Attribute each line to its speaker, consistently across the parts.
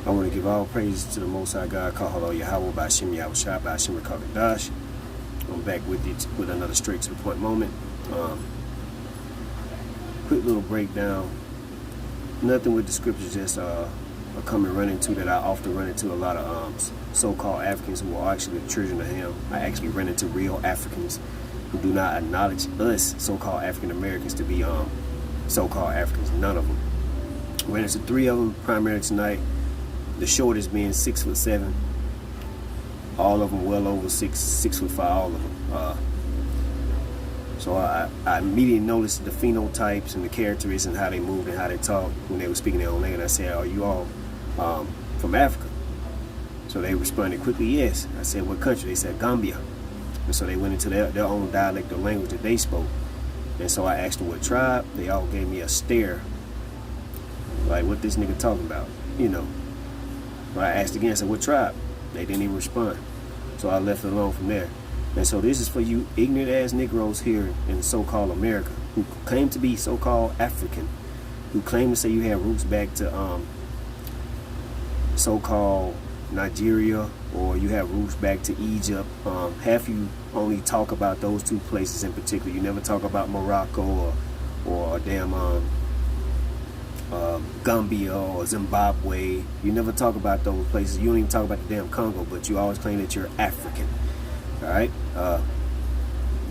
Speaker 1: I want to give all praise to the Most High God, Kahalo Yahweh, Bashim Yahushua, Bashim Rakakadash. I'm back with you with another straight to the point moment. Quick little breakdown. Nothing with the scriptures, just a common run into that I often run into a lot of so-called Africans who are actually the children of Ham. I actually run into real Africans who do not acknowledge us so-called African Americans to be so-called Africans. None of them. Ran into 3 of them primarily tonight. The shortest being 6'7", all of them well over 6'5", all of them. So I immediately noticed the phenotypes and the characteristics and how they moved and how they talked when they were speaking their own language. And I said, "Are you all from Africa?" So they responded quickly, "Yes." I said, "What country?" They said, "Gambia." And so they went into their own dialect or language that they spoke. And so I asked them what tribe. They all gave me a stare, like, what this nigga talking about, you know. I asked again, I said, "What tribe?" They didn't even respond. So I left it alone from there. And so this is for you ignorant ass Negroes here in so-called America who claim to be so-called African, who claim to say you have roots back to so-called Nigeria, or you have roots back to Egypt. Half you only talk about those 2 places in particular. You never talk about Morocco or damn Gambia or Zimbabwe. You never talk about those places. You don't even talk about the damn Congo, but you always claim that you're African. Alright?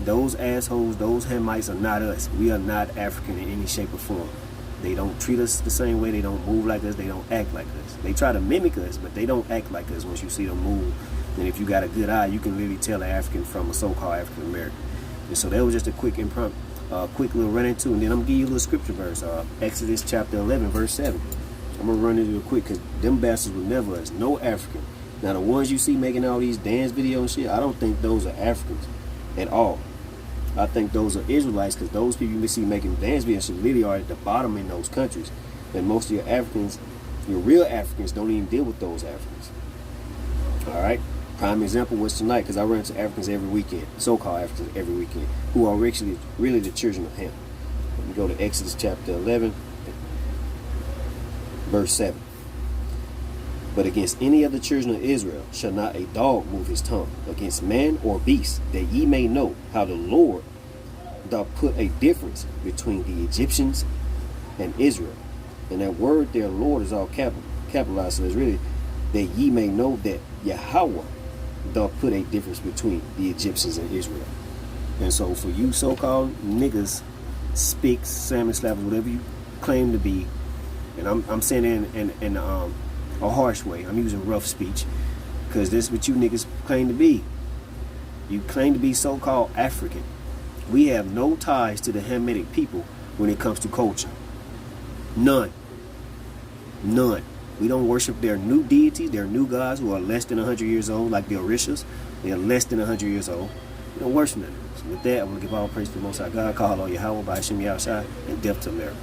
Speaker 1: Those assholes, those Hamites are not us. We are not African in any shape or form. They don't treat us the same way. They don't move like us. They don't act like us. They try to mimic us, but they don't act like us once you see them move. And if you got a good eye, you can really tell an African from a so-called African American. And so that was just a quick impromptu. Quick little run into, and then I'm gonna give you a little scripture verse. Exodus chapter 11, verse 7. I'm gonna run into it quick because them bastards were never us. No African. Now the ones you see making all these dance videos and shit, I don't think those are Africans at all. I think those are Israelites, because those people you see making dance videos literally are at the bottom in those countries. And most of your Africans, your real Africans, don't even deal with those Africans. Alright? Prime example was tonight, because I run into Africans every weekend, so-called Africans every weekend, who are actually really the children of Ham. Let me go to Exodus chapter 11, verse 7. "But against any of the children of Israel shall not a dog move his tongue against man or beast, that ye may know how the Lord doth put a difference between the Egyptians and Israel." And that word there, Lord, is all capitalized, so it's really that ye may know that Yahweh doth put a difference between the Egyptians and Israel. And so for you so-called niggas, spicks, salmon slappers, whatever you claim to be, and I'm saying it in a harsh way. I'm using rough speech, because this is what you niggas claim to be. You claim to be so-called African. We have no ties to the Hamitic people when it comes to culture. None. None. We don't worship their new deities, their new gods who are less than 100 years old, like the Orishas. They are less than 100 years old. We don't worship them. So with that, I want to give all praise to the Most High God, Kahalo Yahweh, Bashim Yahushua, and death to America.